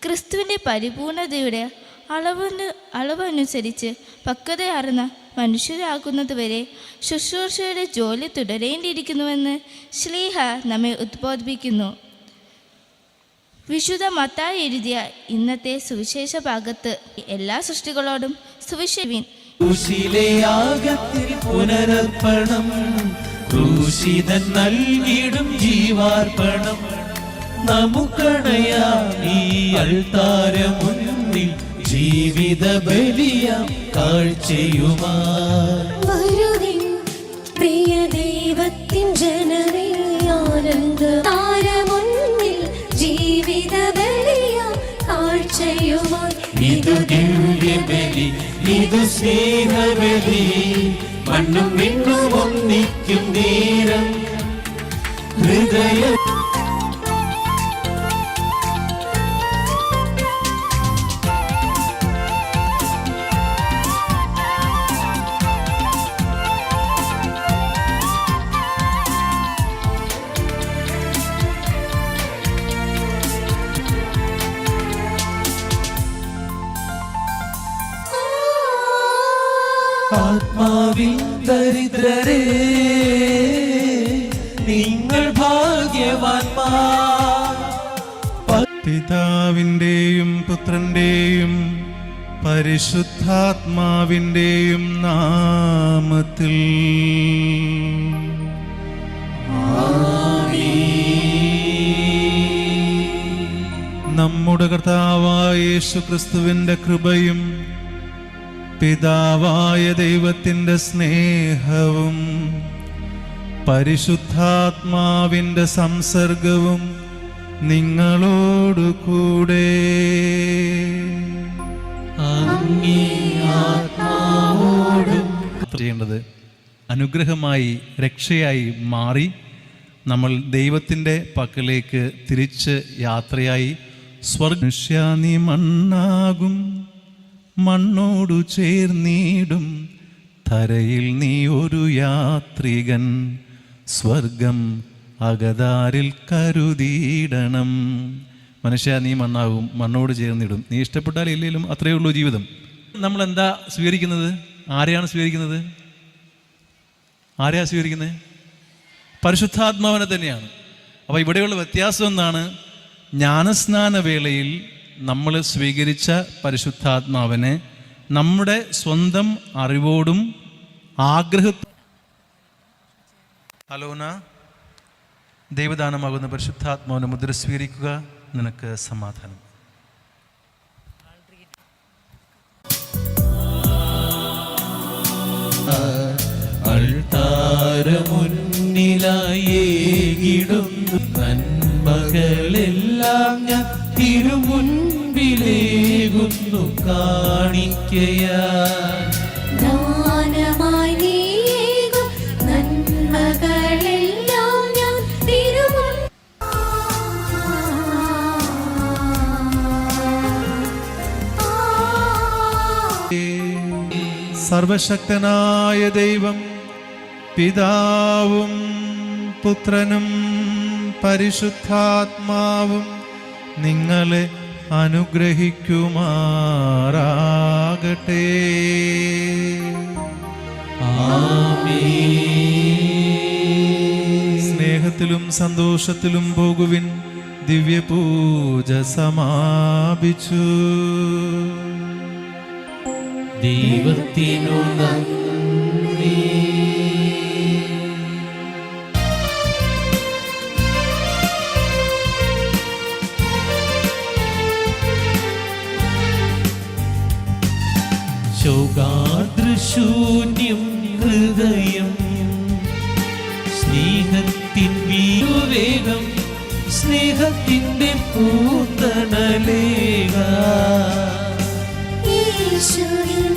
ക്രിസ്തുവിൻ്റെ പരിപൂർണതയുടെ അളവനുസരിച്ച് പക്വതയാർന്ന മനുഷ്യരാകുന്നതുവരെ ശുശ്രൂഷയുടെ ജോലി തുടരേണ്ടിയിരിക്കുന്നുവെന്ന് ശ്ലീഹ നമ്മെ ഉദ്ബോധിപ്പിക്കുന്നു. വിശുദ്ധ മത്തായി എഴുതിയ ഇന്നത്തെ സുവിശേഷ ഭാഗത്ത് എല്ലാ സൃഷ്ടികളോടും സുവിശേഷീൻ. പുനരർപ്പണം ക്രൂശിതൻ നൽകിടും ജീവാർപ്പണം നമുക്കണയാം ഈ അൾത്താരമുന്നിൽ ജീവിത ബലിയാം കാഴ്ചയുമായി പ്രിയ ദൈവത്തിൻ ജനമേ ആനന്ദ താരമുന്നിൽ ജീവിത ബലിയാം കാഴ്ചയുമായി. ഇതു ദിവ്യബലി, ഇതു സ്നേഹബലി, മണ്ണും വിണ്ണും ഒന്നിക്കും നേരം ഹൃദയ ആത്മാവിൻ ദരിദ്രരേ നിങ്ങൾ ഭാഗ്യവാന്മാർ. പിതാവിൻ്റെയും പുത്രൻ്റെയും പരിശുദ്ധാത്മാവിൻ്റെയും നാമത്തിൽ നമ്മുടെ കർത്താവായ യേശുക്രിസ്തുവിൻ്റെ കൃപയും പിതാവായ ദൈവത്തിൻ്റെ സ്നേഹവും പരിശുദ്ധാത്മാവിൻ്റെ സംസർഗവും നിങ്ങളോടു കൂടെ. ചെയ്യേണ്ടത് അനുഗ്രഹമായി രക്ഷയായി മാറി നമ്മൾ ദൈവത്തിൻ്റെ പക്കലേക്ക് തിരിച്ച് യാത്രയായി സ്വർഗ്ഗ മണ്ണാകും, മണ്ണോടു ചേർന്നിടും, ധരയിൽ നീ ഒരു യാത്രികൻ, സ്വർഗം അകതാരിൽ കരുതിയിടണം. മനുഷ്യ നീ മണ്ണാകും, മണ്ണോട് ചേർന്നിടും. നീ ഇഷ്ടപ്പെട്ടാൽ ഇല്ലെങ്കിലും അത്രയേ ഉള്ളൂ ജീവിതം. നമ്മൾ എന്താ സ്വീകരിക്കുന്നത്? ആരെയാണ് സ്വീകരിക്കുന്നത്? ആരെയാണ് സ്വീകരിക്കുന്നത്? പരിശുദ്ധാത്മാവിനെ തന്നെയാണ്. അപ്പോൾ ഇവിടെയുള്ള വ്യത്യാസം എന്താണ്? ജ്ഞാനസ്നാന വേളയിൽ നമ്മൾ സ്വീകരിച്ച പരിശുദ്ധാത്മാവിനെ നമ്മുടെ സ്വന്തം അറിവോടും ആലോന ദൈവദാനമാകുന്ന പരിശുദ്ധാത്മാവിനെ മുദ്ര സ്വീകരിക്കുക. നിനക്ക് സമാധാനം. അൾത്താരമുന്നിലായേകിടുന്നു നന്മകളെല്ലാം ഞാൻ തിരുമുൻപിലേകുന്നു കാണിക്കയാൽ. ദാനമായി നീയേകും നന്മകളെല്ലാം ഞാൻ സർവശക്തനായ ദൈവം പിതാവും പുത്രനും പരിശുദ്ധാത്മാവും നിങ്ങളെ അനുഗ്രഹിക്കുമാറാകട്ടെ. സ്നേഹത്തിലും സന്തോഷത്തിലും പോകുവിൻ. ദിവ്യപൂജ സമാപിച്ചു. ദൈവത്തിനു നന്ദി. ശോകാദൃശൂന്യം ഹൃദയം സ്നേഹത്തിൻ വീവേഗം സ്നേഹത്തിൻ്റെ പൂന്തണലേക. ഈശോയിൽ